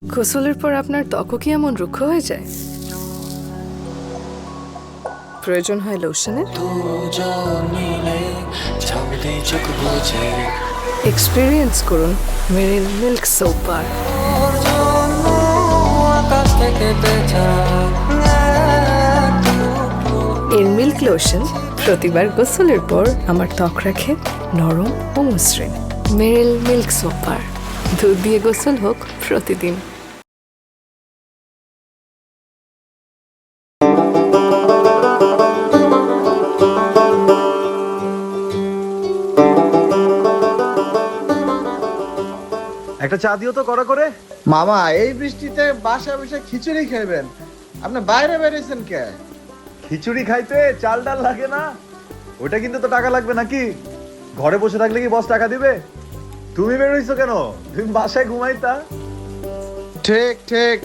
গোসলের পর আপনার ত্বকও কি এমন রুক্ষ হয়ে যায়? প্রয়োজন হয় লোশনের? এক্সপেরিয়েন্স করুন মেরিল মিল্ক সোপ বার। এর মিল্ক লোশন প্রতিবার গোসলের পর আমার ত্বক রাখে নরম ও মসৃণ। মেরিল মিল্ক সোপ বার, দুধ দিয়ে গোসল হোক প্রতিদিন। একটা চা দিও তো কড়া করে। মামা এই বৃষ্টিতে বাসায় বসে খিচুড়ি খাইবেন, আপনি বাইরে বেরিয়েছেন কে? খিচুড়ি খাইতে চাল ডাল লাগে না? ওটা কিন্তু তো টাকা লাগবে নাকি? ঘরে বসে থাকলে কি বস টাকা দিবে? তুমি বেরোইছো কেন? তুমি বাসায় ঘুমাইতা। ঠিক ঠিক।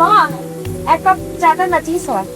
মা, এক কাপ চাটা না চিজ হয়।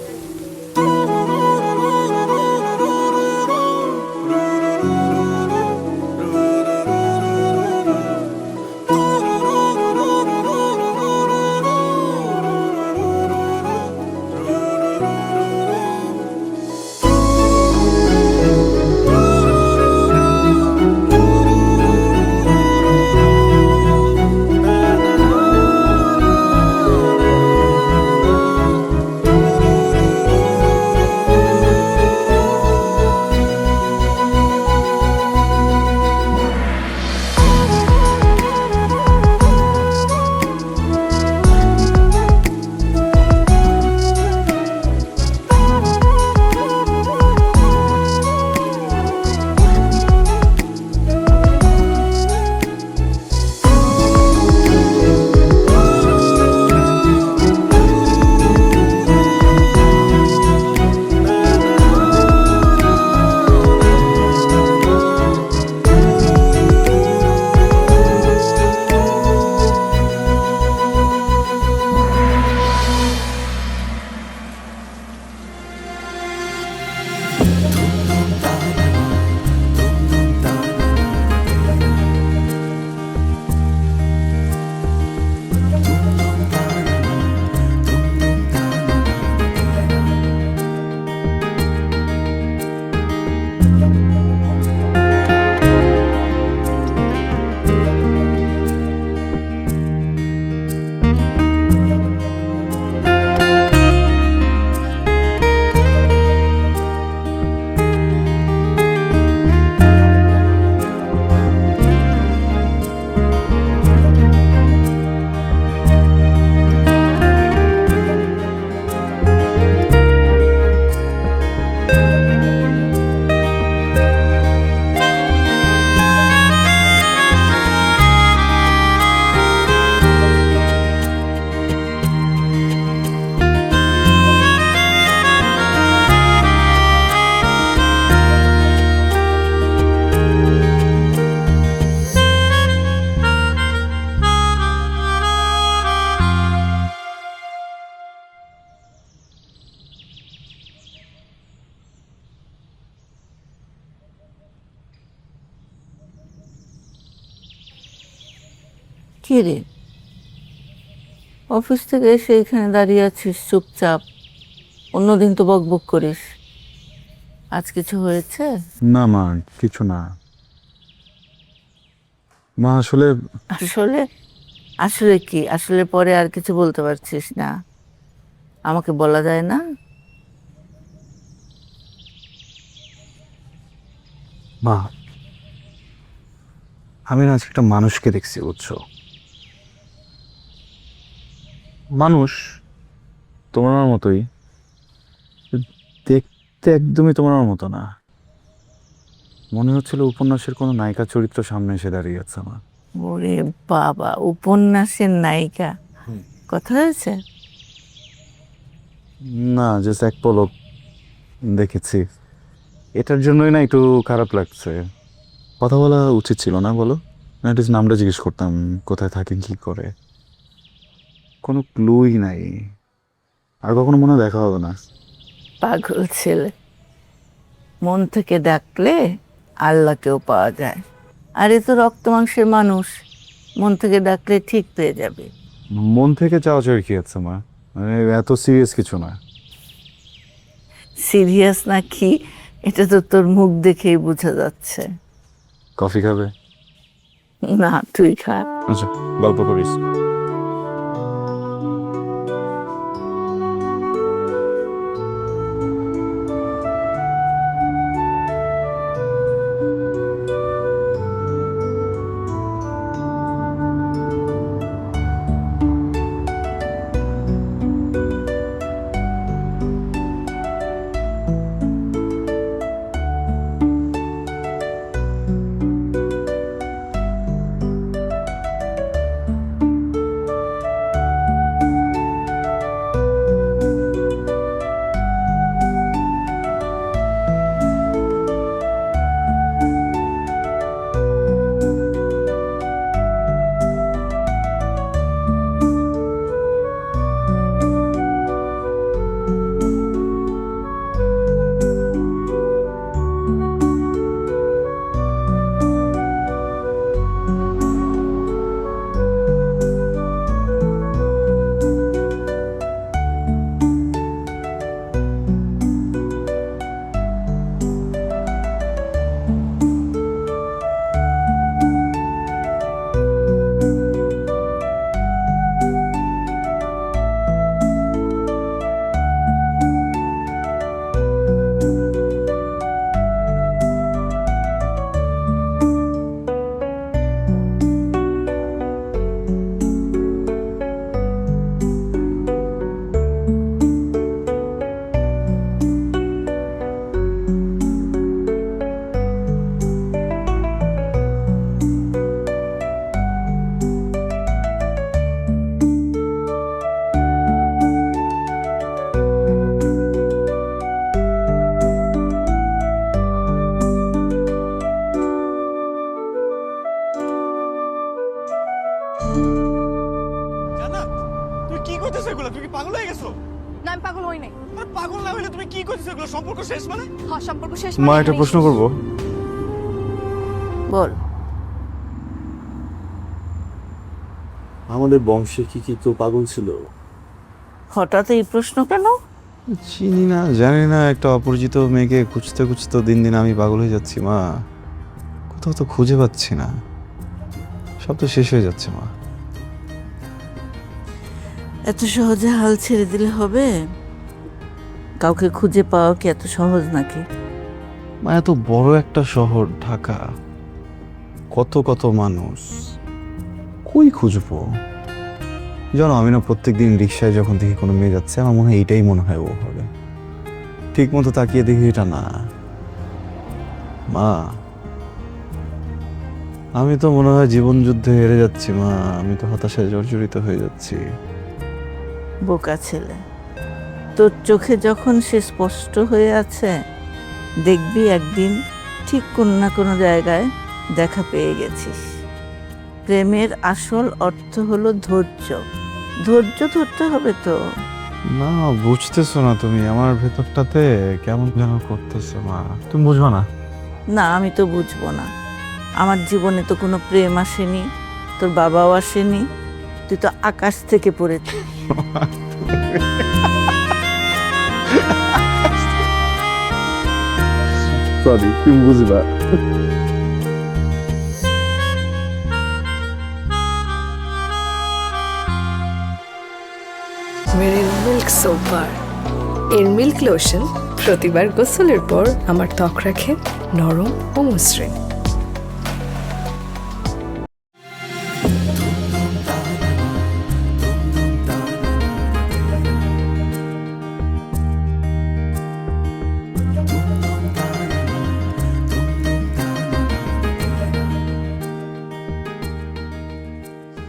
কি রে, অফিস থেকে এসে এখানে দাঁড়িয়ে আছিস চুপচাপ? অন্যদিন তো বকবক করিস, আজ কিছু হয়েছে? না মা, কিছু না মা। আসলে আসলে আসলে কি? আসলে পরে আর কিছু বলতে পারছিস না? আমাকে বলা যায় না? মা, আমি না আজ একটা মানুষকে দেখছি, বুঝছো? মানুষ তোমার আমার মতোই, দেখতে দেখতে একদমই তোমার মতো না। মনে হচ্ছিল উপন্যাসের কোনো নায়িকা চরিত্র সামনে এসে দাঁড়িয়ে আছে আমার। ওরে বাবা, উপন্যাসের নায়িকা কথা হয়েছে? না, জাস্ট এক পলক দেখেছি। এটার জন্যই না একটু খারাপ লাগছে। কথা বলা উচিত ছিল না বলো? না, একটু নামটা জিজ্ঞেস করতাম, কোথায় থাকে, কি করে। কোনো ক্লুই নাই। আর কখনো মনে হয় দেখা হবে না। পাগল ছেলে, মন থেকে ডাকলে আল্লাহকেও পাওয়া যায়। আর এ তো রক্ত মাংসের মানুষ, মন থেকে ডাকলে ঠিক পেয়ে যাবে। মন থেকে চাওয়া চাওয়ার কি আছে মা? মানে এত সিরিয়াস কিছু না। সিরিয়াস না কি এটা তো তোর মুখ দেখেই বোঝা যাচ্ছে। কফি খাবে? না, তুই খা। আচ্ছা, গল্প করিস। জান্নাত, তুমি কি করতেছো এগুলো? তুমি কি পাগল হয়ে গেছো? না, আমি পাগল হই নাই। আরে পাগল না হলে তুমি কি করতেছো এগুলো? সম্পর্ক শেষ মানে? হ্যাঁ, সম্পর্ক শেষ। মা, একটা প্রশ্ন করবো? বল। আমাদের বংশে কি কি কেউ পাগল ছিল? হঠাৎ এই প্রশ্ন কেন? চিনি না, জানি না, একটা অপরিচিত মেয়েকে খুঁজতে খুঁজতে দিন দিন আমি পাগল হয়ে যাচ্ছি মা। কোথাও তো খুঁজে পাচ্ছি না, সব তো শেষ হয়ে যাচ্ছে মা। এত সহজে হাল ছেড়ে দিলে হবে? কাউকে খুঁজে পাওয়া কি এত সহজ নাকি? মা, এত বড় একটা শহর ঢাকা, কত কত মানুষ, কই খুঁজবো? জানো, আমি না প্রত্যেকদিন রিক্সায় যখন দেখি কোনো মেয়ে যাচ্ছে, আমার মনে হয় এইটাই মনে হয় ও হবে। ঠিক মতো তাকিয়ে দেখি এটা না। মা, আমি তো মনে হয় জীবন যুদ্ধে হেরে যাচ্ছি মা। আমি তো হতাশায় জর্জরিত হয়ে যাচ্ছি। বোকা ছেলে, তোর চোখে যখন সে স্পষ্ট হয়ে আছে, দেখবি একদিন ঠিক কোনো না কোনো জায়গায় দেখা পেয়ে গেছিস। প্রেমের আসল অর্থ হলো ধৈর্য। ধৈর্য ধরতে হবে তো। না, বুঝতেছো না তুমি, আমার ভেতরটাতে কেমন যেন করতেছে মা। তুমি বুঝবা না? না, আমি তো বুঝবো না। আমার জীবনে তো কোনো প্রেম আসেনি, তোর বাবাও আসেনি, তুই তো আকাশ থেকে পড়েছিস। সরি, তুমি বুঝবা। মেরিল মিল্ক সোপ বার। এর মিল্ক লোশন প্রতিবার গোসলের পর আমার ত্বক রাখে নরম ও মসৃণ।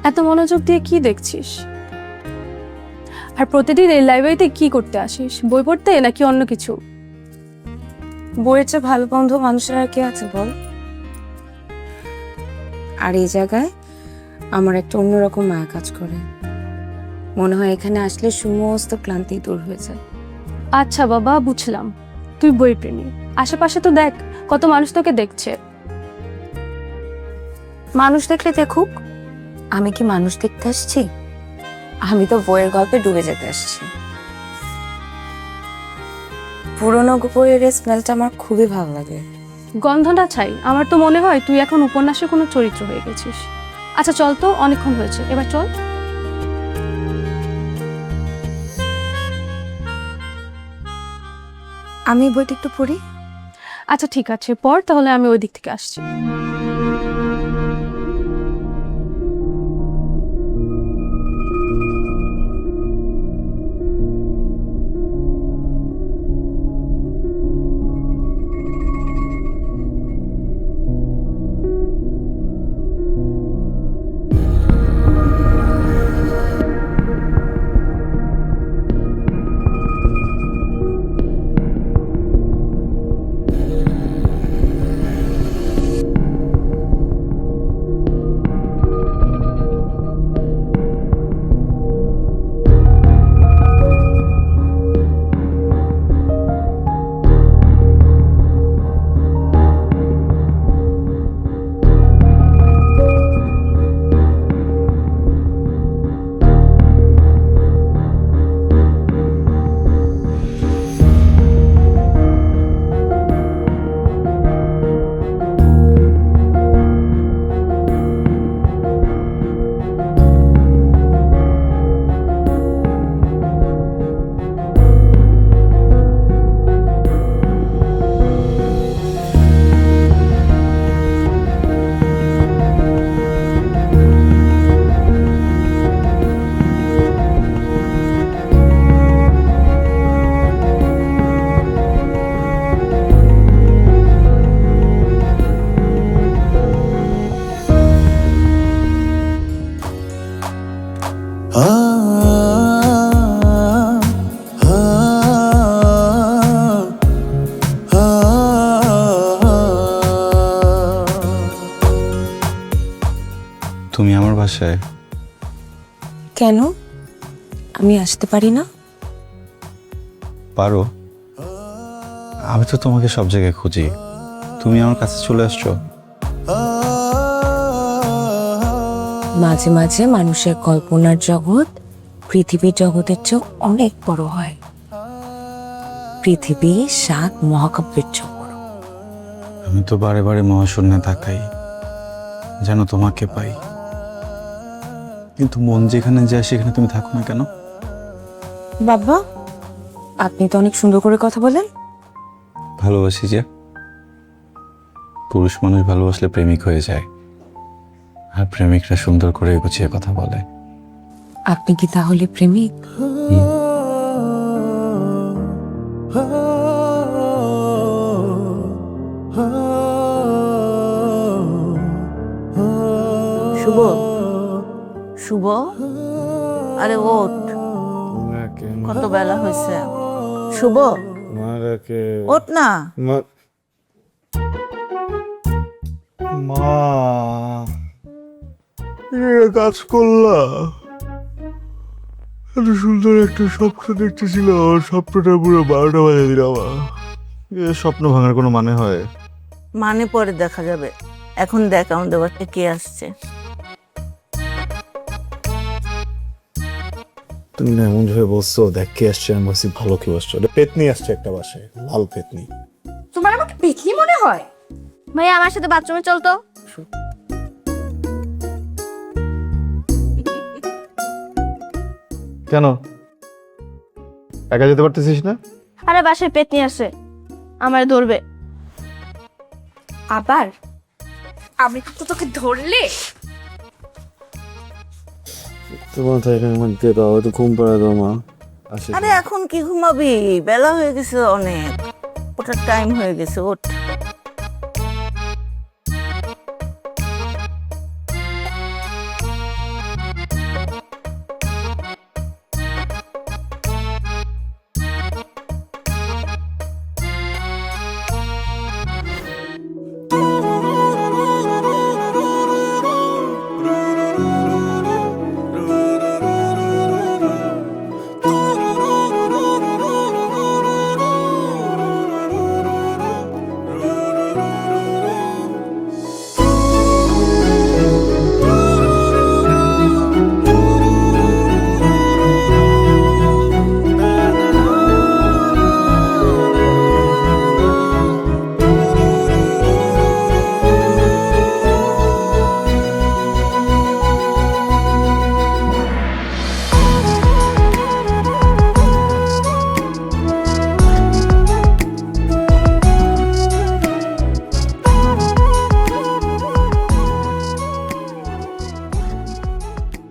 এত মনোযোগ দিয়ে কি দেখছিস? আর প্রতিদিন এই লাইব্রেরিতে কি করতে আসিস? বই পড়তে নাকি অন্য কিছু? বইয়ের চেয়ে ভালো বন্ধু মানুষের আর কে আছে বল? আর এই জায়গায় আমার একটা অন্যরকম মায়া কাজ করে। মনে হয় এখানে আসলে সমস্ত ক্লান্তি দূর হয়ে যায়। আচ্ছা বাবা, বুঝলাম তুই বই প্রেমী। আশেপাশে তো দেখ, কত মানুষ তোকে দেখছে। মানুষ দেখলে দেখুক, আমি কি মানুষ দেখতে আসছি? আমি তো বইয়ের গল্পে ডুবে যেতে আসছি। পুরোনো বইয়ের স্মেলটা আমার খুবই ভালো লাগে। গন্ধটা ছাই, আমার তো মনে হয় তুই এখন উপন্যাসে কোনো চরিত্র হয়ে গেছিস। আচ্ছা চল তো, অনেকক্ষণ হয়েছে, এবার চল। আমি বইটা একটু পড়ি। আচ্ছা ঠিক আছে, পর তাহলে আমি ওই দিক থেকে আসছি। তুমি আমার বাসায়? কেন? আমি আসতে পারি না? পারো। আমি তো তোমাকে সব জায়গায় খুঁজি, তুমি আমার কাছে চলে আসছো। মাঝে মাঝে মানুষের কল্পনার জগৎ পৃথিবীর জগতের চেয়ে অনেক বড় হয়। পৃথিবী 7 মহাকাব্যের চক্র। আমি তো বারে বারে মহাশূন্যে তাকাই, যেন তোমাকে পাই, কিন্তু মন যেখানে যায় সেখানে তুমি থাকো না কেন? বাবা, আপনি তো অনেক সুন্দর করে কথা বলেন। ভালোবাসি যে। পুরুষ মানুষ ভালোবাসলে প্রেমিক হয়ে যায়, আর প্রেমিকরা সুন্দর করে গুছিয়ে কথা বলে। আপনি কি তাহলে প্রেমিক? শুভ, শুভ, আরে ওঠ, কত বেলা হয়েছে। শুভ, ওঠ না। মা, কাজ করলা? এত সুন্দর একটা স্বপ্ন দেখতেছিল, স্বপ্নটা পুরো 12টা বাজে দিল। স্বপ্ন ভাঙার কোনো মানে হয়? মানে পরে দেখা যাবে, এখন দেখ আমাদের বাড়িতে কে আসছে। তুমি না এমন ভাবে বলছো, দেখ কে আসছে। আমি বলছি ভালো কেউ আসছে, ওটা পেতনি আসছে একটা বাসায়, লাল পেতনি। তোমার আমাকে পেতনি মনে হয়? ভাইয়া আমার সাথে বাথরুমে চল তো। কেন একা যেতে পারতেছিস না? আরে বাসায় পেতনি আছে, আমার ধরবে। আবার আমি তো তোকে ধরলে। তোমার তো এখানে মধ্যে দাও, তো ঘুম পাড়া দাও মা। আরে এখন কি ঘুমাবি? বেলা হয়ে গেছে অনেক, ওটার টাইম হয়ে গেছে, ওঠ।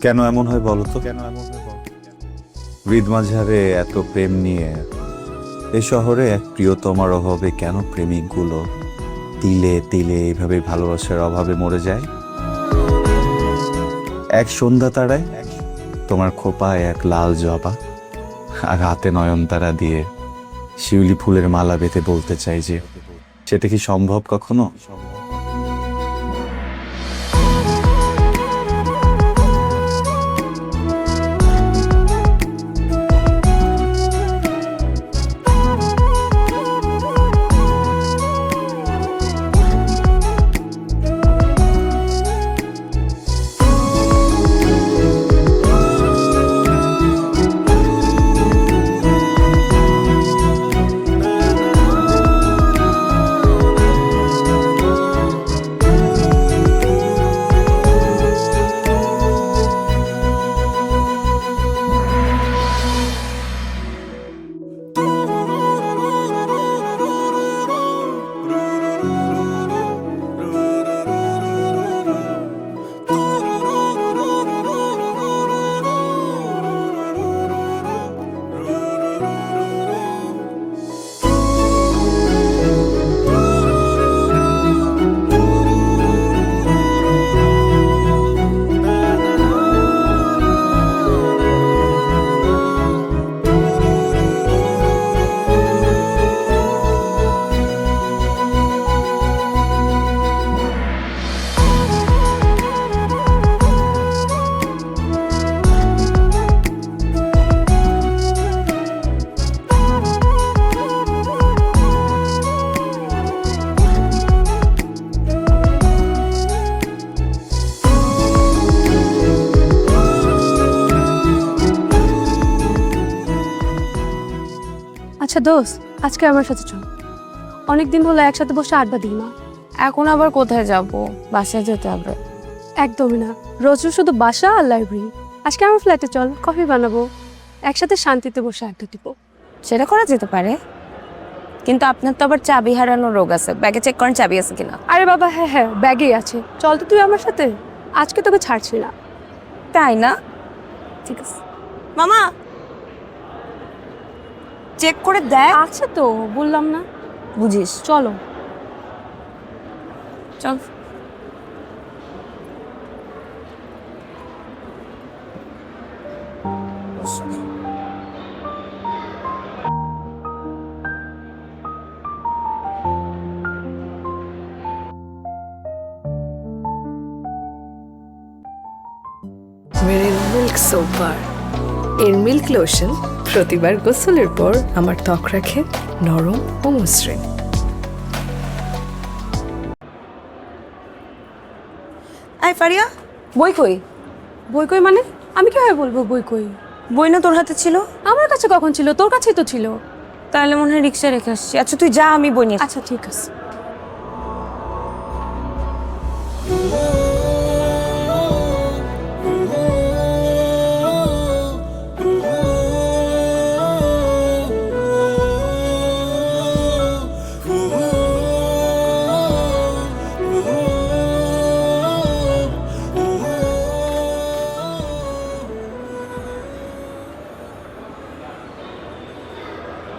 কেন এমন হয় বলো তো? ঈদ মাঝারে এত প্রেম নিয়ে এ শহরে এক প্রিয়তমার অভাবে কেন প্রেমিকগুলো তিলে তিলে এইভাবে ভালোবাসার অভাবে মরে যায়? এক সন্ধ্যা তারায় তোমার খোপায় এক লাল জবা আর হাতে নয়নতারা দিয়ে শিউলি ফুলের মালা বেঁধে বলতে চাই যে সেটা কি সম্ভব কখনো? আচ্ছা দোস্ত, আজকে আমার সাথে চল। অনেকদিন হলো একসাথে বসে আড্ডা দিই না। এখন আবার কোথায় যাব? বাসায় যেতে হবে। একদমই না, রোজ রোজ শুধু বাসা আর লাইব্রেরি। আজকে আমার ফ্ল্যাটে চল, কফি বানাবো, একসাথে শান্তিতে বসে আড্ডা দিব। সেটা করা যেতে পারে, কিন্তু আপনার তো আবার চাবি হারানোর রোগ আছে। ব্যাগে চেক করেন চাবি আছে কিনা। আরে বাবা, হ্যাঁ হ্যাঁ, ব্যাগেই আছে। চল তো তুই আমার সাথে, আজকে তোকে ছাড়ছি না। তাই না? ঠিক আছে মামা, চেক করে দেখ। আছে তো, বললাম না। বুঝিস? চলো চল। মেরিল মিল্ক সোপ বার। এর মিল্ক লোশন প্রতিবার গোসলের পর আমার ত্বক রাখে নরম ও মসৃণ। আই ফারিয়া, বই কই? বই কই মানে? আমি কিভাবে বলবো বই কই? বই না তোর হাতে ছিল? আমার কাছে কখন ছিল? তোর কাছেই তো ছিল। তাহলে মনে হয় রিক্সা রেখে আসছি। আচ্ছা তুই যা, আমি বই নিয়ে আসছি। আচ্ছা ঠিক আছে।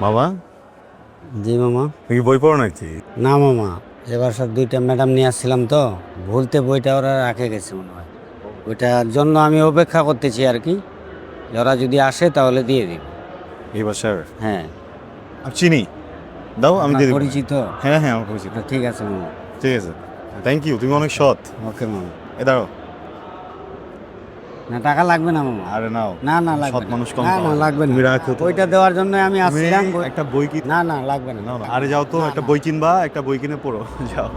মামা, জি মামা। তুমি কি বই পড়ো নাকি? না মামা, এবার সব দুইটা ম্যাডাম নিয়ে আসছিলাম তো, ভুলতে বইটা ওরা রাখে গেছে মনে হয়। ওইটার জন্য আমি অপেক্ষা করতেছি আর কি। ওরা যদি আসে তাহলে দিয়ে দিব। এই বাসার হ্যাঁ, চিনি দাও, আমি দিয়ে দেবো। পরিচিত? হ্যাঁ হ্যাঁ, আমার পরিচিত। ঠিক আছে মামা। ঠিক আছে, থ্যাংক ইউ, তুমি অনেক সৎ। ওকে মামা। এ দাঁড়ো। না টাকা লাগবে না মামা। আরে নাও, না না লাগবে সৎ না। মানুষ কম না পাওয়া না যায়। লাগবে না। তুমি রাখো তো। ওইটা দেওয়ার জন্য আমি তুমি আসছিলাম। একটা বই কি? না না লাগবে না। না না, আরে যাও তো, একটা বই কিনবা, একটা বই কিনে পড়ো, যাও।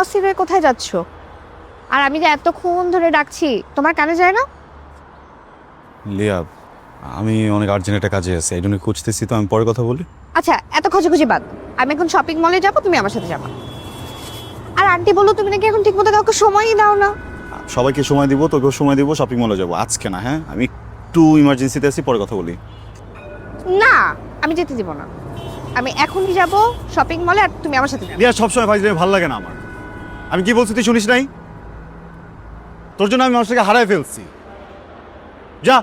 অস্থির হয়ে কোথায় যাচ্ছ? আর আমি যে এতক্ষণ ধরে ডাকছি, তোমার কানে যায় না? লিয়া, আমি অনেক আর্জেন্ট একটা কাজে আছি, এই জন্য খুঁজতেছি, তো আমি পরে কথা বলি। আচ্ছা, এত খোঁজাখুঁজি বাদ, আমি এখন শপিং মলে যাবো, তুমি আমার সাথে যাবা। আর আন্টি বলো তুমি নাকি এখন ঠিকমতো কাউকে সময়ই দাও না। সবাইকে সময় দিব, তোকেও সময় দিব, শপিং মলে যাবো আজকে না। হ্যাঁ, আমি একটু ইমার্জেন্সিতে আছি, পরে কথা বলি। না, আমি যেতে দিব না। আমি এখনই যাব শপিং মলে, আর তুমি আমার সাথে যাবে। লিয়া, সবসময় ফাইজলামি ভালো লাগে না আমার। আমি কি বলছি তুই শুনিস নাই? তোর জন্য আমি মানুষটাকে হারাই ফেলছি। যা।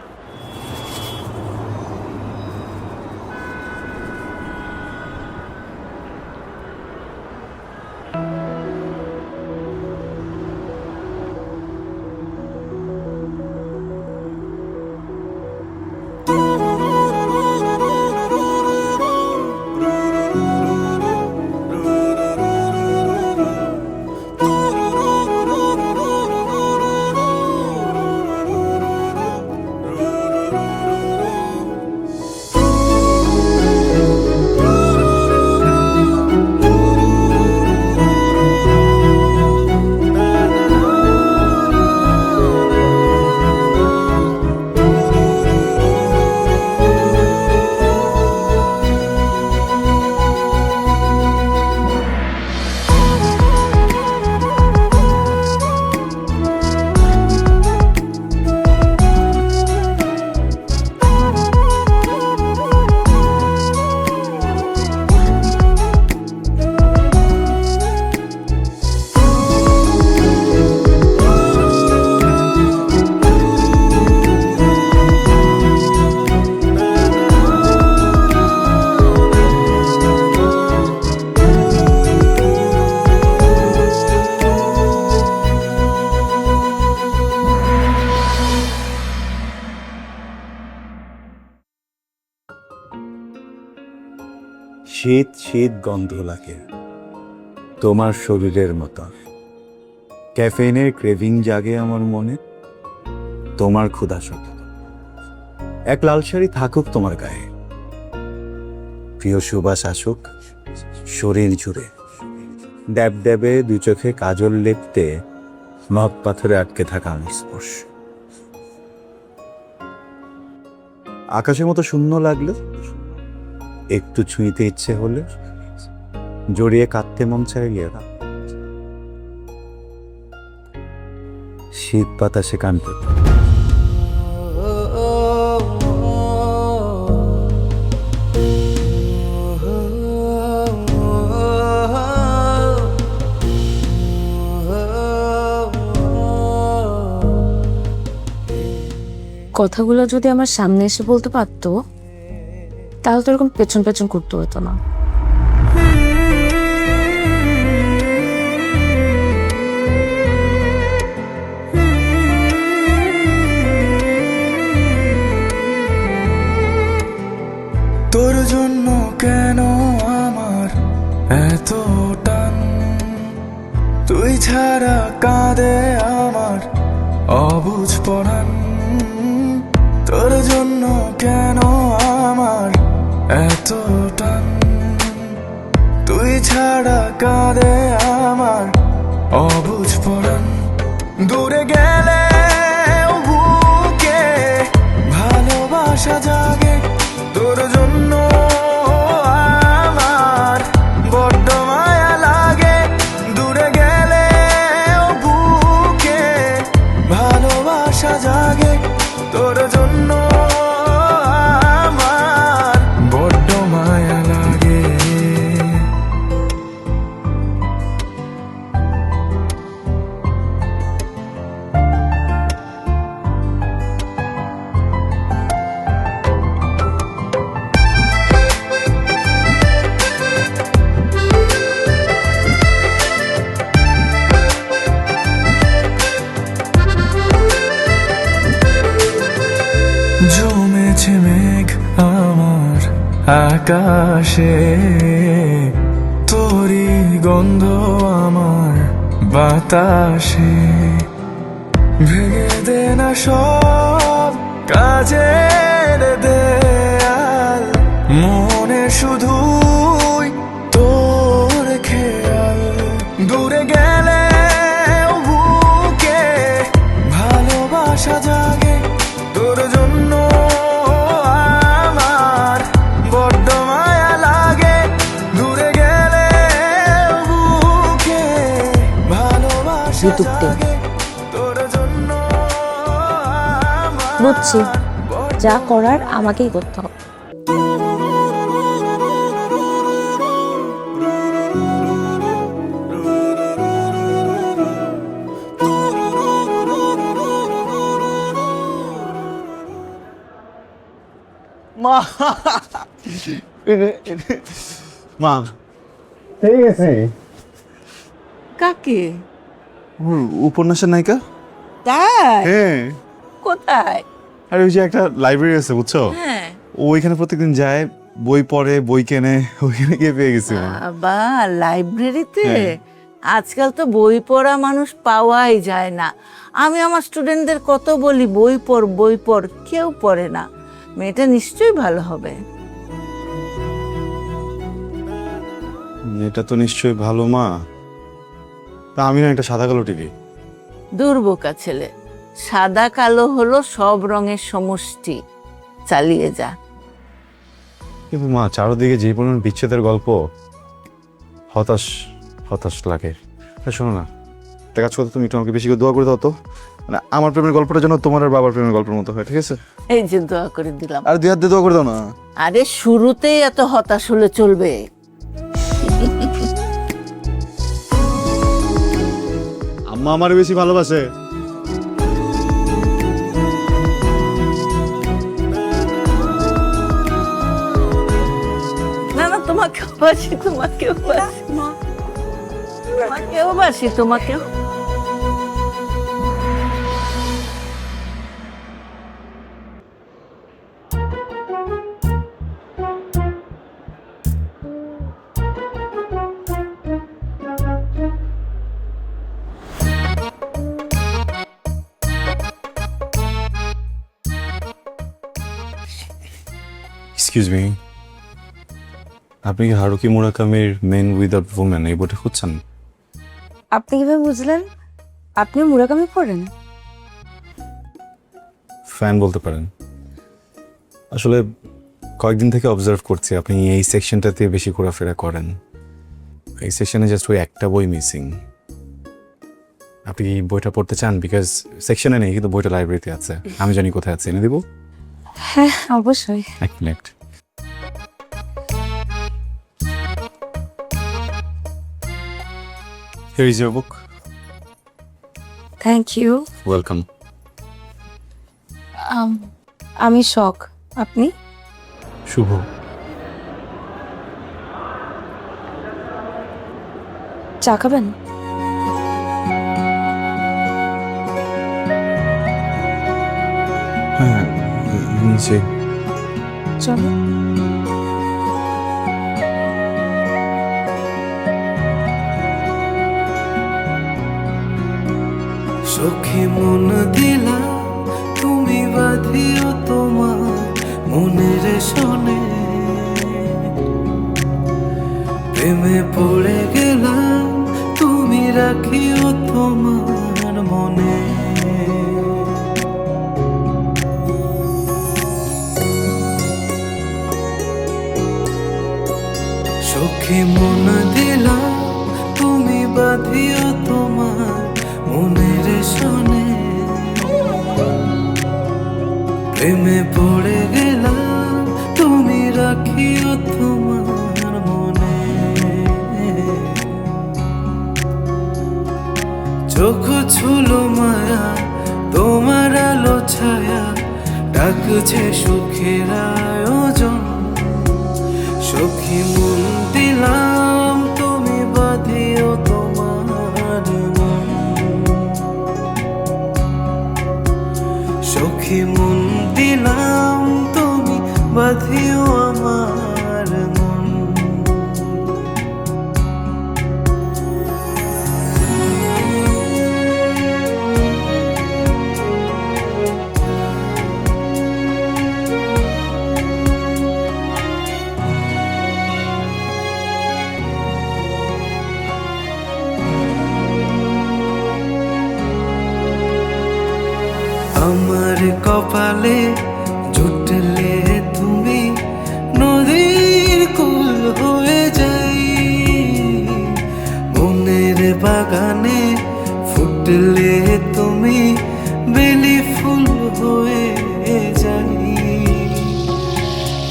শীত শীত গন্ধ লাগে তোমার শরীরের মতো। ক্যাফেইনের ক্রেভিং জাগে আমার মনে, তোমার ক্ষুধা শক্ত। এক লাল শাড়ি থাকুক তোমার গায়ে, প্রিয় সুবাস আসুক শরীর জুড়ে। ড্যাব ড্যাবে দু চোখে কাজল লেপতে নখ পাথরে আটকে থাকা আমার স্পর্শ। আকাশের মতো শূন্য লাগলে, একটু ছুঁইতে ইচ্ছে হলে, জড়িয়ে কাঁদতে মন চাইলে, শীত বাতাসে কান পেতে। কথাগুলো যদি আমার সামনে এসে বলতে পারতো, তাহলে তো এরকম পেছন পেছন করতে হতো না। তোর জন্য কেন আমার এত টান, তুই ছাড়া কাঁদে আমার অবুঝ পরাণ। তোর জন্য কেন আমার এত টান, তুই ছাড়া কাঁদে আমার অবুঝ পরাণ। দূরে গেলে বুকে ভালোবাসা জাগে, তোর জন্য আমার বড্ড মায়া লাগে। দূরে গেলে বুকে ভালোবাসা জাগে, তোর জন্য আমার বড্ড মায়া লাগে। জমেছে মেঘ আমার আকাশে, তোরই গন্ধ আমার বাতাসে। ভেঙে দে না সব কাজের দেয়াল, মনে শুধুই তোর খেয়াল। দূরে গেলে ইউটিউব টিম। বুঝছি, যা করার আমাকেই করতে হবে। মা মা ঠিক আছে কাকে? উপন্যাসের নায়িকা। তাই? হ্যাঁ, কোথায়? আর ওই যে একটা লাইব্রেরি আছে বুঝছো, হ্যাঁ। ও ওইখানে প্রত্যেকদিন যায়, বই পড়ে, বই কেনে, ওইখানে গিয়ে পেয়ে গেছি মা। বা লাইব্রেরিতে হ্যাঁ। আজকাল তো বই পড়া মানুষ পাওয়াই যায় না। আমি আমার স্টুডেন্টদের কত বলি বই পড়, বই পড়, কেউ পড়ে না। মেয়েটা নিশ্চয়ই ভালো হবে। এটা তো নিশ্চয়ই ভালো মা, তা আমি না একটা সাদা কালো টিভি। দুর্বোকা ছেলে, সাদা কালো হলো সব রঙের সমষ্টি। চালিয়ে যা। কিন্তু মা চারদিকে যে পরিমাণ বিচ্ছেদের গল্প, হতাশ হতাশ লাগে। শোনো না, একটা কাজ করতে, তুমি একটু আমাকে বেশি করে দোয়া করে দাও তো, মানে আমার প্রেমের গল্পটা যেন তোমার আর বাবার প্রেমের গল্পের মতো হয়, ঠিক আছে? এই যে দোয়া করে দিলাম। আর দুই হাত দিয়ে দোয়া করে দাও না। আরে শুরুতেই এত হতাশ হলে চলবে? আম্মা আমার বেশি ভালোবাসে। না না, তোমাকেও বাসি, তোমাকেও বাসি, তোমাকেও বাসি, তোমাকেও। এক্সকিউজ মি, আপনি কি হারুকি মুরাকামির মেন উইদাউট ওম্যান এই বইটা খুঁজছেন? আপনি কিভাবে বুঝলেন? আপনি মুরাকামি পড়েন? ফ্যান বলতে পারেন। আসলে কয়েকদিন থেকে অবজার্ভ করছি আপনি এই সেকশনটাতে বেশি ঘোরাফেরা করেন। এই সেকশনে জাস্ট ওই একটা বই মিসিং। আপনি কি বইটা পড়তে চান? বিকজ সেকশনে নেই, কিন্তু বইটা লাইব্রেরিতে আছে। আমি জানি কোথায় আছে, এনে দিব। হ্যাঁ, অবশ্যই। এক minute. Here is your book. Thank you. Welcome. আমি শখ। আপনি? শুভ। চা খাবেন? হ্যাঁ, নিচে। চলো। সখী মন দিলা তুমি বাঁধিও তোমার মনের শোনে, প্রেমে পড়ে গেলাম তুমি রাখিও তোমার মনে। সখী মন দিলা তুমি বাঁধিও তোমার মনের শোনে, প্রেমে পড়ে গেলাম তুমি রাখিও তোমার মনে। চোখ ছুলো মায়া তোমার আলো ছায়া, ডাকছে সুখের আয়োজন। সখী মন দিলাম তুমি বাঁধিও তোমার মন। সখী মন দিলাম তুমি বাঁধিও আমার মন। আমার কপালে জুটলে তুমি নদীর কুল হয়ে যাই, মনের বাগানে ফুট জুটলে তুমি বেলি ফুল হয়ে যাই,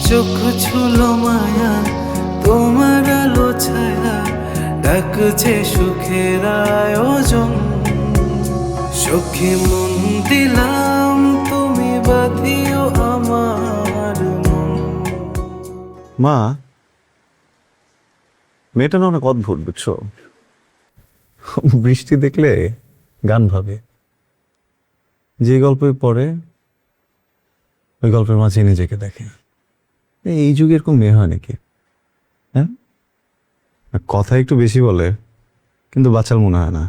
চোখ ছুলো মায়া তোমার আলো ছায়া, ডাকছে সুখের আয়োজন। সখী মন দিলাম তুমি বাঁধিও আমার মন। মা, মেয়েটা না অনেক অদ্ভুত, বুঝছো? বৃষ্টি দেখলে গান ভাবে, যে গল্পই পড়ে ওই গল্পের মাঝে নিজেকে দেখে। এই যুগে এরকম মেয়ে হয় নাকি? হ্যাঁ, কথা একটু বেশি বলে কিন্তু বাচাল মনে হয় না।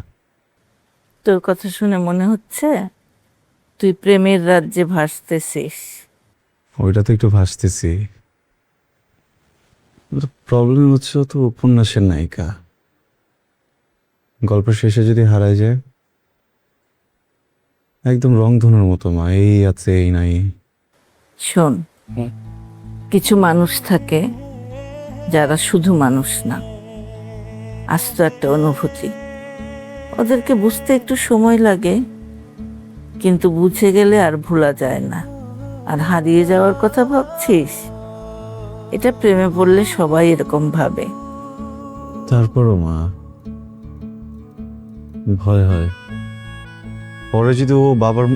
তোর কথা শুনে মনে হচ্ছে তুই প্রেমের রাজ্যে ভাসতেছিস। ওইটা তো একটু ভাসতেছি, প্রবলেম হচ্ছে ও তো উপন্যাসের নায়িকা, গল্পের শেষে যদি হারায় যায় একদম রংধনুর মতো। মা, এই আছে এই নাই। শোন, কিছু মানুষ থাকে যারা শুধু মানুষ না, আস্ত একটা অনুভূতি। ওদেরকে বুঝতে একটু সময় লাগে, কিন্তু বুঝে গেলে আর ভোলা যায় না। আর হারিয়ে যাওয়ার কথা ভাবছিস, এটা প্রেমে পড়লে সবাই এরকম ভাবে। তারপরও মা, ভয় হয় পরে যদি ও বাবার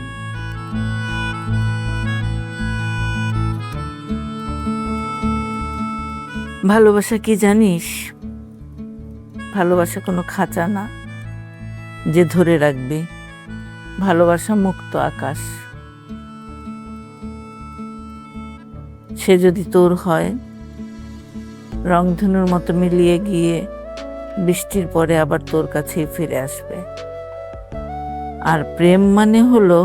ভালোবাসা কি জানিস? ভালোবাসা কোনো খাঁচা না যে ধরে রাখবে। ভালোবাসা মুক্ত আকাশ। সে যদি তোর হয়, রংধনুর মতো মিলিয়ে গিয়ে বৃষ্টির পরে আবার তোর কাছেই ফিরে আসবে। আর প্রেম মানে হলো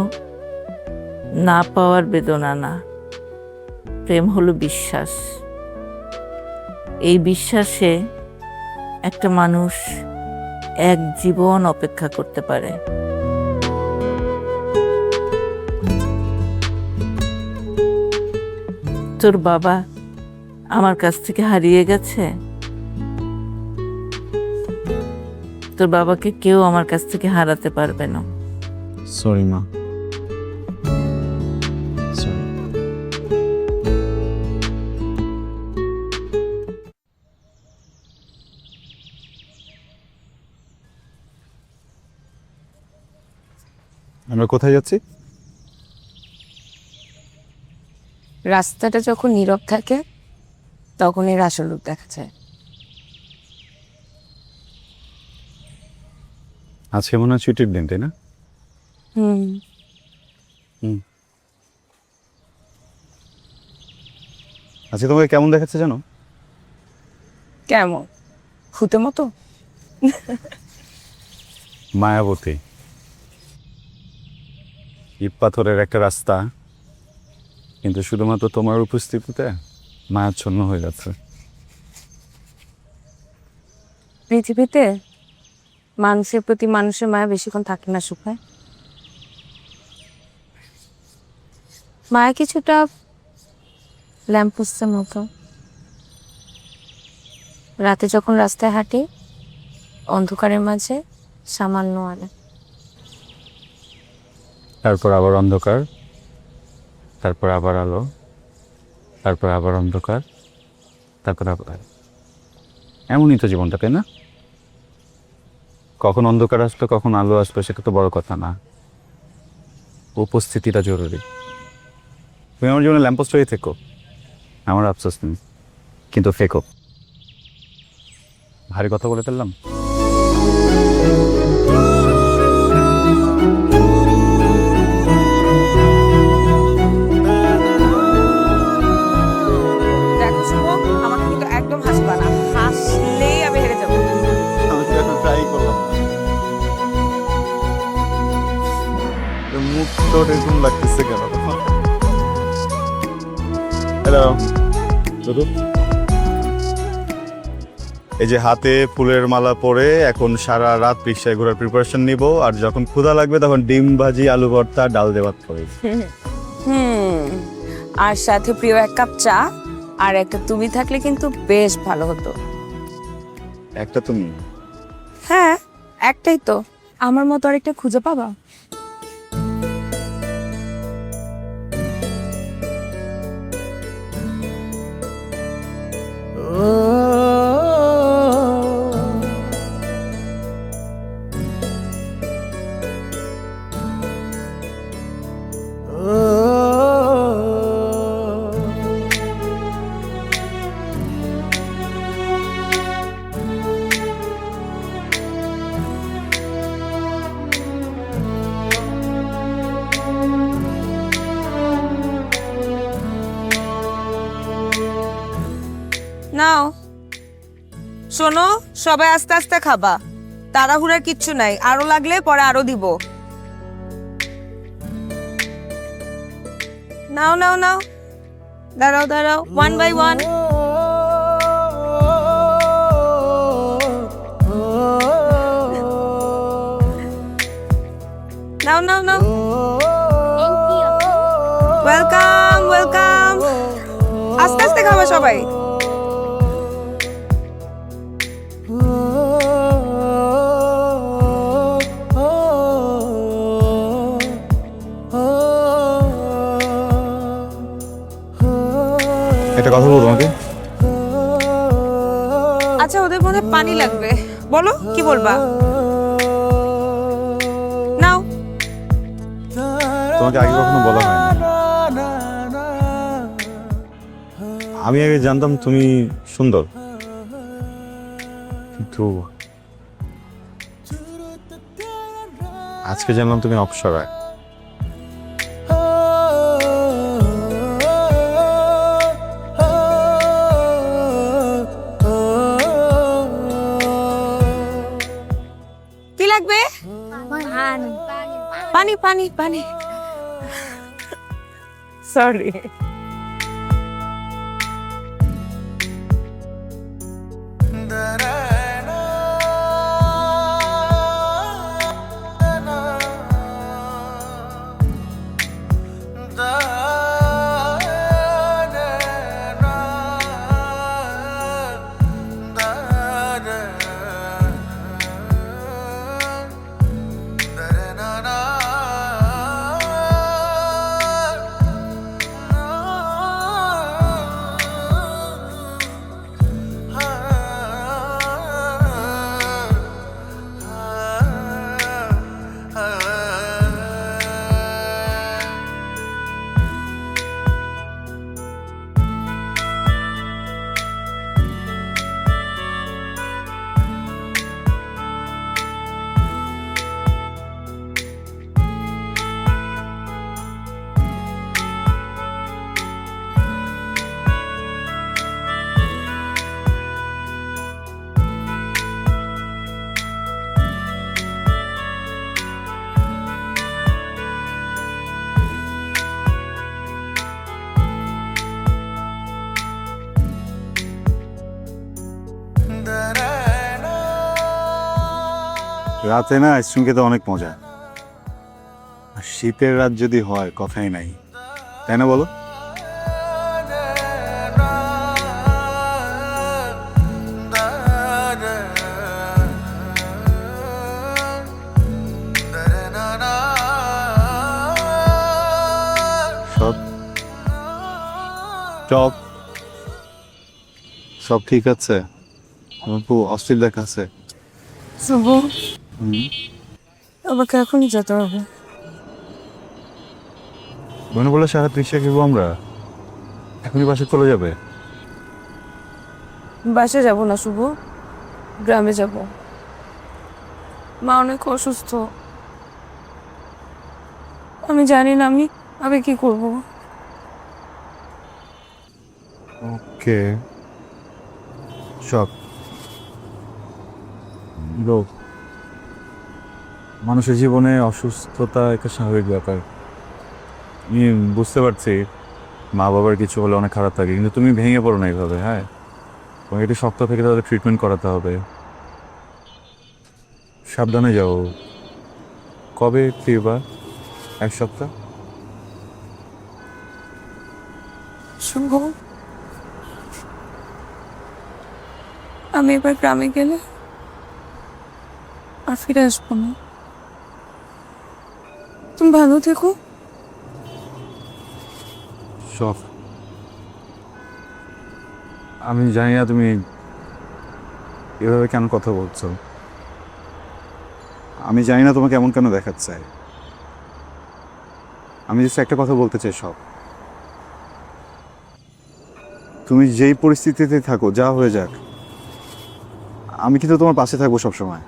না পাওয়ার বেদনা না, প্রেম হলো বিশ্বাস। এই বিশ্বাসে একটা মানুষ এক জীবন অপেক্ষা করতে পারে। তোর বাবা আমার কাছ থেকে হারিয়ে গেছে, তোর বাবাকে কেউ আমার কাছ থেকে হারাতে পারবে না। সরি মা, সরি। আমরা কোথায় যাচ্ছি? রাস্তাটা যখন নীরব থাকে তখন এর আসল রূপ দেখা যায়। আজকে মনে হয় ছুটির দিন, তাই না? আজকে তোমাকে কেমন দেখাচ্ছে জানো? কেমন? ভূতের মতো? মায়াবতী। ইট পাথরের একটা রাস্তা, কিন্তু শুধুমাত্র তোমার উপস্থিতিতে মায়াচ্ছন্ন হয়ে যাচ্ছে। পৃথিবীতে মানুষের প্রতি মানুষের মায়া বেশিক্ষণ থাকে না শুকায়। মায়া কিছুটা ল্যাম্পপোস্টের মতো। রাতে যখন রাস্তায় হাঁটি, অন্ধকারের মাঝে সামান্য আলো, তারপর আবার অন্ধকার, তারপর আবার আলো, তারপর আবার অন্ধকার, তারপর আবার আলো। এমনই তো জীবনটা, তাই না? কখন অন্ধকার আসলো কখন আলো আসলো সেটা তো বড় কথা না, উপস্থিতিটা জরুরি। তুমি আমার জীবনে ল্যাম্পোস্ট হয়ে থেকো, আমার আফসোস নেই, কিন্তু ফেকো। ভারী কথা বলে ফেললাম। আমাকে কিন্তু একদম হাসবা না, হাসলেই আমি হেরে যাবো। আমি তো এখন ট্রাই করলাম, মুখ তো এরকম লাগতেছে কেন? হ্যালো দাদু, এই যে হাতে ফুলের মালা পরে এখন সারা রাত রিক্সায় ঘোরার প্রিপারেশন নিব, আর যখন ক্ষুধা লাগবে তখন ডিম ভাজি, আলু ভর্তা, ডাল দিয়ে ভাত খাবো। আর সাথে প্রিয় এক কাপ চা আর একটা তুমি থাকলে কিন্তু বেশ ভালো হতো। একটা তুমি? হ্যাঁ, একটাই তো। আমার মতো আরেকটা খুঁজে পাবা? নাও শোনো, সবাই আস্তে আস্তে খাবা, তাড়াহুড়ার কিচ্ছু নাই, আরো লাগলে পরে আরো দিব। নাও নাও নাও, দাঁড়াও দাঁড়াও, 1 by 1। Now now now, welcome welcome. আস্তে আস্তে খাবা সবাই। একটা কথা বলবো তোমাকে। আচ্ছা, ওদের মনে হয় পানি লাগবে, বলো কি বলবা। নাও। তোমাকে আগে কখনো বলা হয়নি। আমি আগে জানতাম তুমি সুন্দর, কিন্তু আজকে জানলাম তুমি অপ্সরা। কি লাগবে? পানি পানি পানি। সরি। রাতে না আইসক্রিম খেতে অনেক মজা, আর শীতের রাত যদি হয় কথাই নাই, তাই না বলো? সব সব সব ঠিক আছে? আমার খুব অস্থির দেখাচ্ছে। শুভ, আমাকে এখনই যেতে হবে। মনে বলে সারা রিক্সা খেবো আমরা, এখনই বাসে চলে যাবে? বাসে যাব না শুভ, গ্রামে যাব। মা অনেক অসুস্থ, আমি জানি না আমি কি করব। ওকে, সব লোক মানুষের জীবনে অসুস্থতা একটা স্বাভাবিক ব্যাপার। আমি বুঝতে পারছি মা বাবার কিছু হলে অনেক খারাপ থাকে, কিন্তু তুমি ভেঙে পড়ো না এইভাবে। হ্যাঁ, তোমাকে একটু শক্ত থেকে তাদের ট্রিটমেন্ট করাতে হবে। সাবধানে যাও। কবে ফিরবা? 1 সপ্তাহ? শুভ, আমি এবার গ্রামে গেলে আর ফিরে আসবো না। তুমি ভালো থেকো। শখ, আমি জানি না তুমি এভাবে কেন কথা বলছো। আমি জানি না তোমাকে এমন কেন দেখাচ্ছে। আমি জাস্ট একটা কথা বলতে চাই সব, তুমি যেই পরিস্থিতিতে থাকো, যা হয়ে যাক, আমি কিন্তু তোমার পাশে থাকবো সবসময়।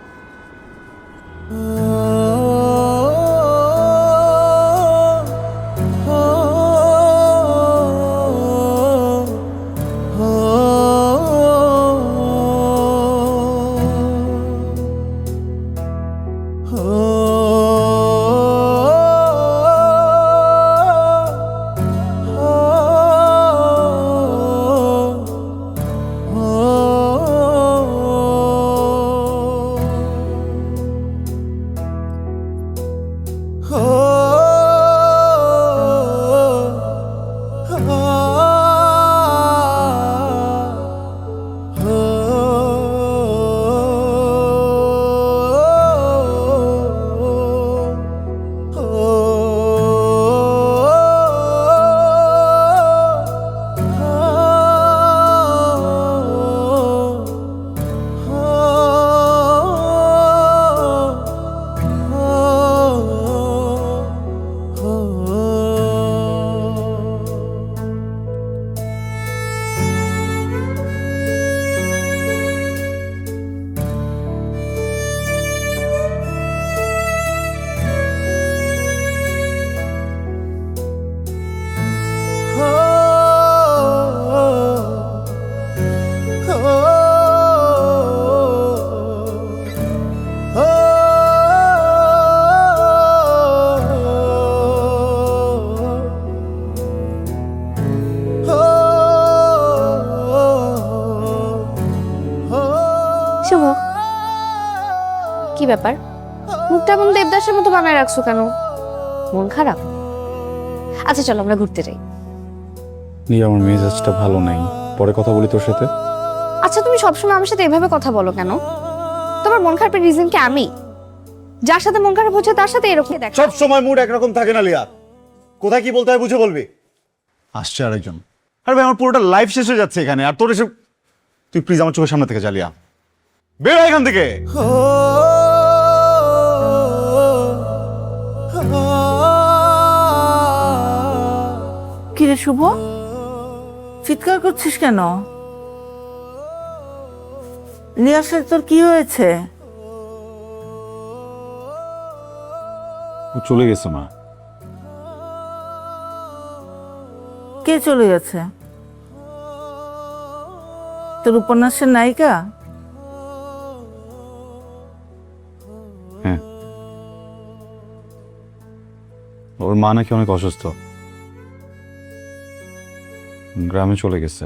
শুভ, কি ব্যাপার? মুখটা এমন দেবদাসের মতো বানায় রাখছো কেন? মন খারাপ? আচ্ছা চলো আমরা ঘুরতে যাই। আমার মেজাজটা ভালো নাই, পরে কথা বলি তোর সাথে। আচ্ছা তুমি সবসময় আমার সাথে এভাবে কথা বলো কেন? তোমার মন খারাপের রিজন কি আমি? যার সাথে মন খারাপ হচ্ছে তার সাথে এরকম দেখ। সব সময় মুড একরকম থাকে না লিয়া, কোথায় কি বলতে হয় বুঝে বলবি। আসছে আরেকজন। আরে ভাই আমার পুরোটা লাইফ শেষ হয়ে যাচ্ছে এখানে, আর তোর এসব, তুই প্লিজ আমার চোখের সামনে থেকে চালিয়া বের হয় এখান থেকে। কিরে শুভ, চিৎকার করছিস কেন? লিয়াসের তোর কি হয়েছে? ও চলে গেছে মা। কে চলে গেছে? তোর উপন্যাসের নায়িকা? হ্যাঁ, ওর মা নাকি অনেক অসুস্থ, গ্রামে চলে গেছে।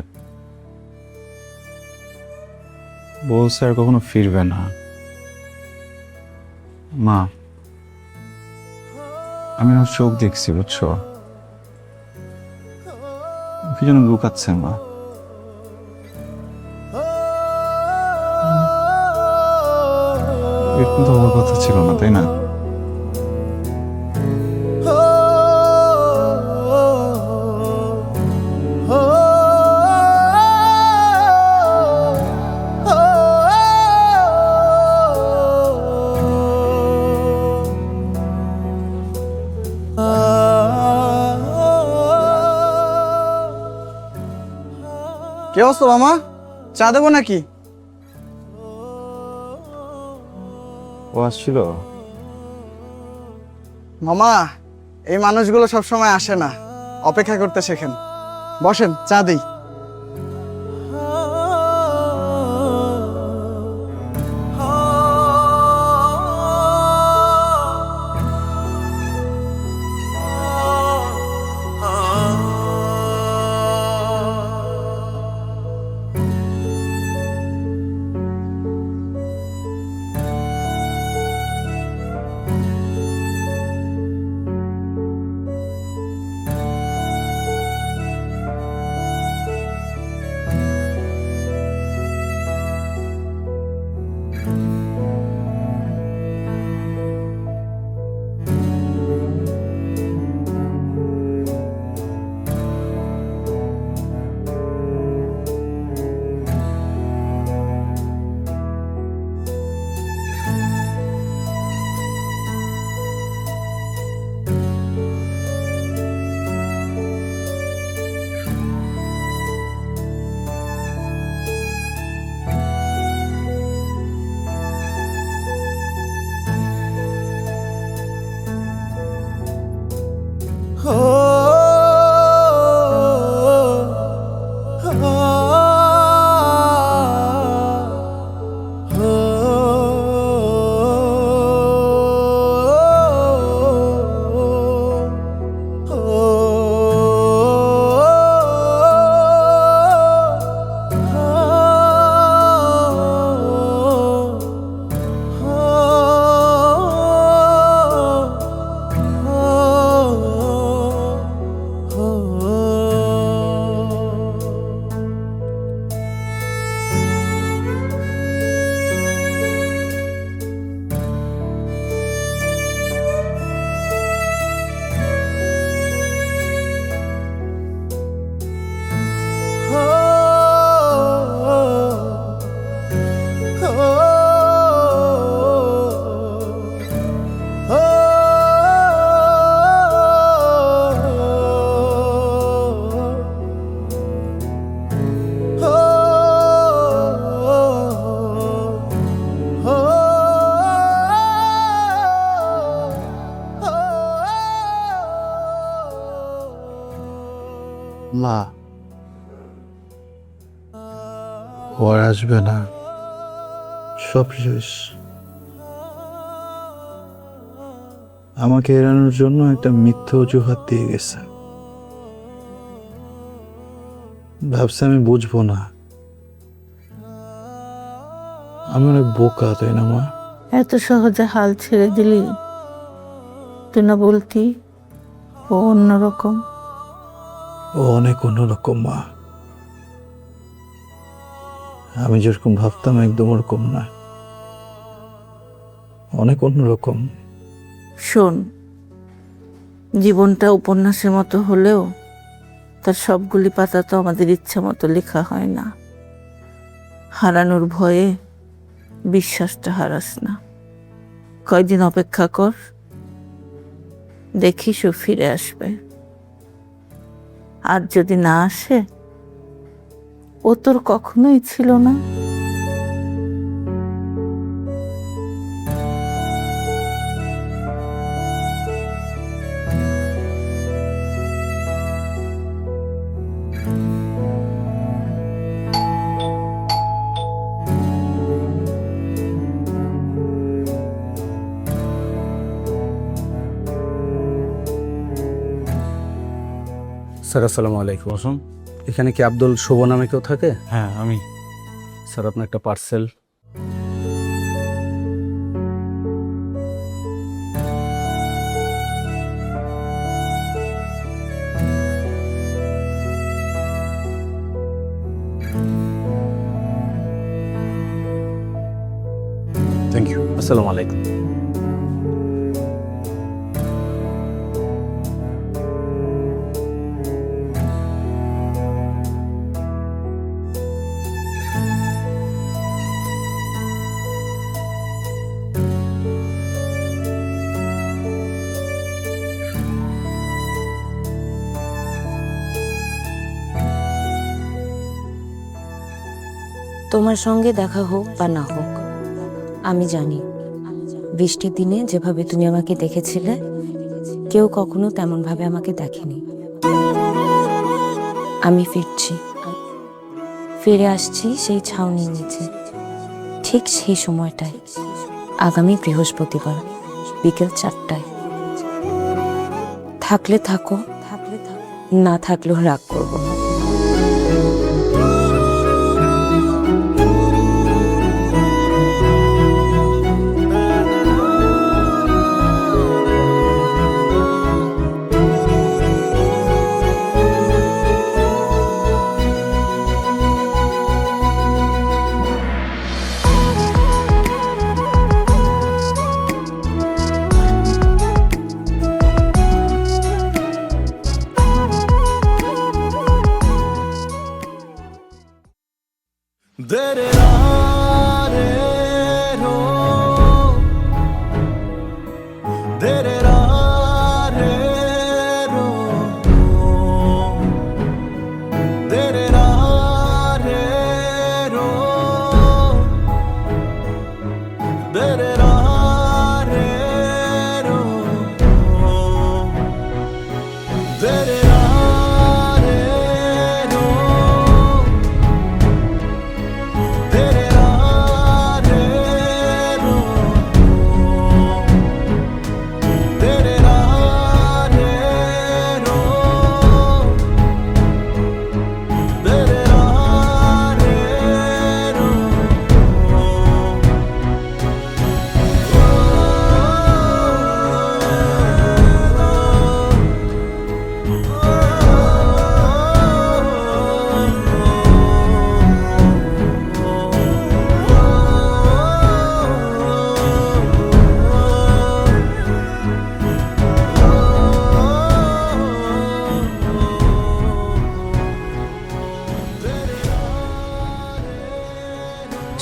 বলছে আর কখনো ফিরবে না। মা, আমি ওর চোখ দেখছি, বুঝছো? কি যেন লুকাচ্ছে মা। এরকম তো হওয়ার কথা ছিল না, তাই না? কে অবস্থা মামা? চা দেবো নাকি? ও আসছিল? মামা, এই মানুষগুলো সবসময় আসে না, অপেক্ষা করতে শেখেন। বসেন, চা দিই। মা, ও আর আসবে না, সব শেষ। আমাকে এড়ানোর জন্য একটা মিথ্যা অজুহাত দিয়ে গেছে। ভাবছি আমি বুঝবো না। আমি অনেক বোকা, তাই না মা? এত সহজে হাল ছেড়ে দিলি? তুই না বলতি ও অন্যরকম? ও অনেক অন্যরকম মা। আমি যেরকম ভাবতাম একদম ওরকম না, অনেক অন্যরকম। শোন, জীবনটা উপন্যাসের মতো হলেও তার সবগুলি পাতা তো আমাদের ইচ্ছা মতো লেখা হয় না। হারানোর ভয়ে বিশ্বাসটা হারাস না। কয়দিন অপেক্ষা কর, দেখিস ও ফিরে আসবে। আর যদি না আসে, ও তোর কখনোই ছিল না। স্যার আসসালামু আলাইকুম। এখানে কি আব্দুল শুভ নামে কেউ থাকে? হ্যাঁ আমি। স্যার আপনার একটা পার্সেল। Thank you. আসসালামু আলাইকুম। তোমার সঙ্গে দেখা হোক বা না হোক, আমি জানি বৃষ্টির দিনে যেভাবে তুমি আমাকে দেখেছিলে, কেউ কখনো তেমন ভাবে আমাকে দেখেনি। আমি ফিরে আসছি সেই ছাউনির নিচে, ঠিক সেই সময়টায়, আগামী বৃহস্পতিবার বিকেল 4টায়। থাকলে থাকো, না থাকলেও রাগ করবো না।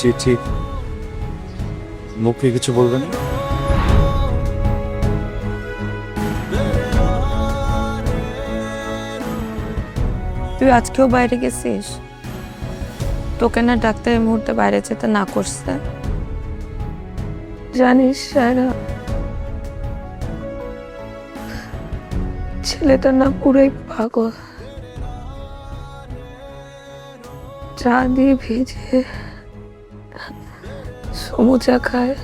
চিঠি মুখে কিছু বলবেন? তুই আজকেও বাইরে গেছিস? তোকে না ডাক্তার এই মুহূর্তে বাইরে যেতে না করছে? জানিস সায়রা, ছেলেটা না পুরোই পাগল। চা দিয়ে ভেজে সমুচা খায়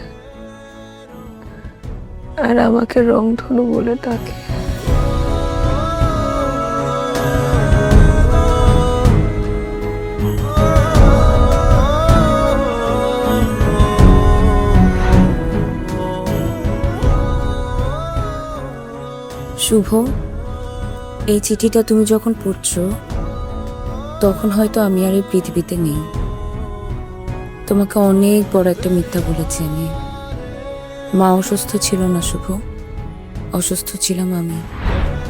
আর আমাকে রংধনু বলে ডাকে। শুভ, এই চিঠিটা তুমি যখন পড়ছো তখন হয়তো আমি আর এই পৃথিবীতে নেই। তোমাকে অনেক বড় একটা মিথ্যা বলেছি আমি। মা অসুস্থ ছিল না শুভ, অসুস্থ ছিলাম আমি।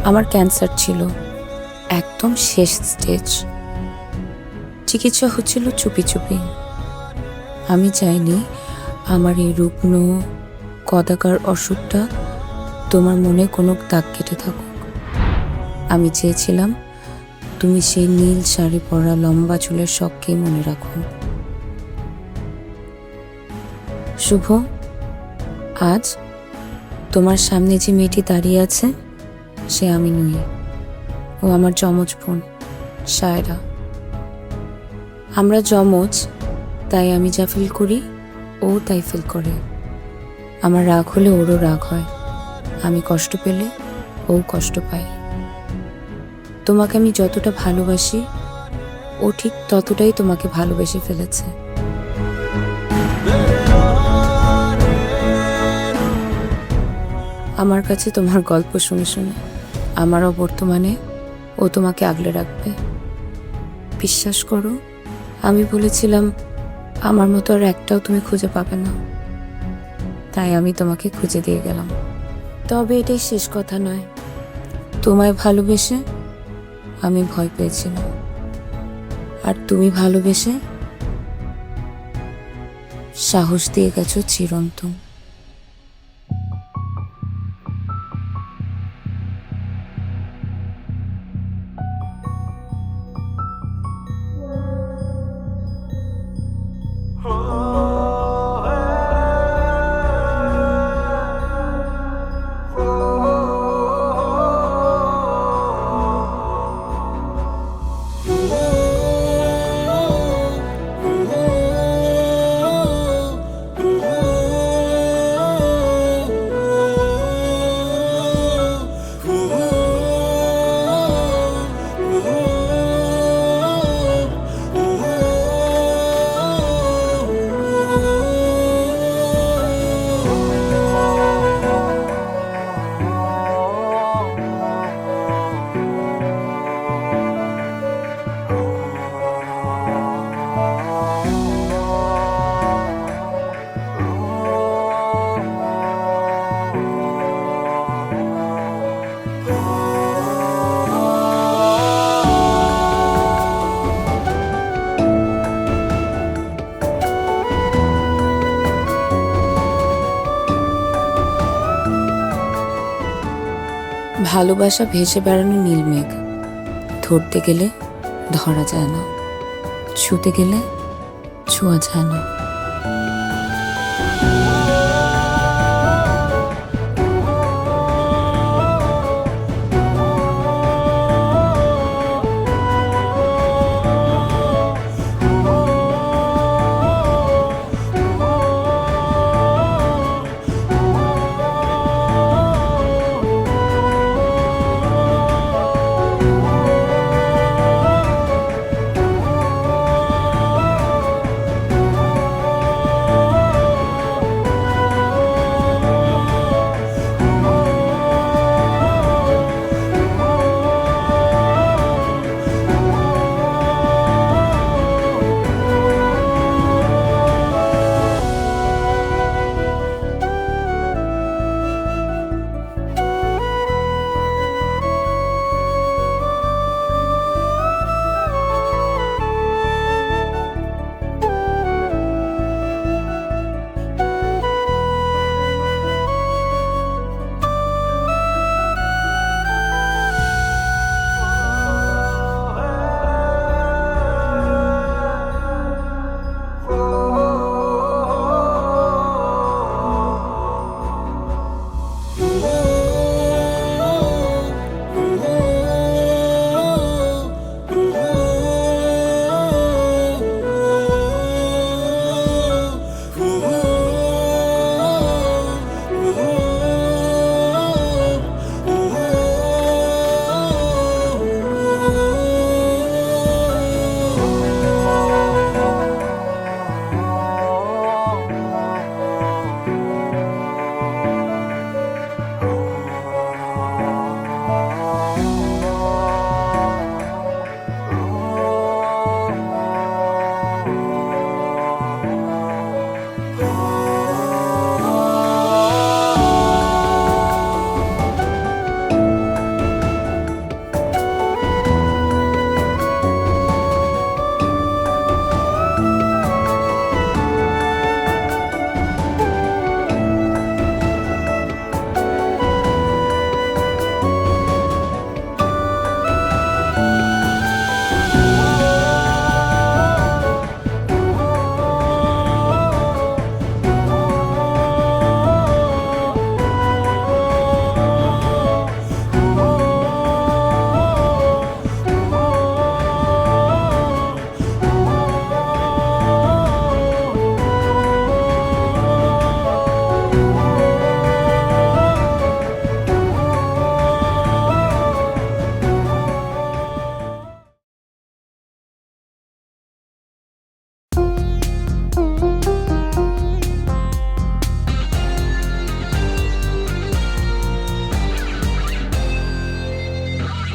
আমার ক্যান্সার ছিল, একদম শেষ স্টেজ। চিকিৎসা হচ্ছিল চুপি চুপি। আমি চাইনি আমার এই রুগ্ন কদাকার অসুখটা তোমার মনে কোনো দাগ কেটে থাকুক। আমি চেয়েছিলাম তুমি সেই নীল শাড়ি পরা লম্বা চুলের শখকেই মনে রাখো। শুভ, আজ তোমার সামনে যে মেয়েটি দাঁড়িয়ে আছে সে আমি নই, ও আমার যমজ বোন সায়রা। আমরা যমজ, তাই আমি যা ফিল করি ও তাই ফিল করে। আমার রাগ হলে ওরও রাগ হয়, আমি কষ্ট পেলে ও কষ্ট পায়। তোমাকে আমি যতটা ভালোবাসি ও ঠিক ততটাই তোমাকে ভালোবেসে ফেলেছে। আমার কাছে তোমার গল্প শুনে শুনে আমারও বর্তমানে ও তোমাকে আগলে রাখবে। বিশ্বাস করো, আমি বলেছিলাম আমার মতো আর একটাও তুমি খুঁজে পাবে না, তাই আমি তোমাকে খুঁজে দিয়ে গেলাম। তবে এটাই শেষ কথা নয়, তোমায় ভালোবেসে আমি ভয় পেয়েছিলাম, আর তুমি ভালোবেসে সাহস দিয়ে গেছো চিরন্তন। ভালোবাসা ভেসে বেড়ানো নীল মেঘ, ধরতে গেলে ধরা যায় না, ছুতে গেলে ছোঁয়া যায় না।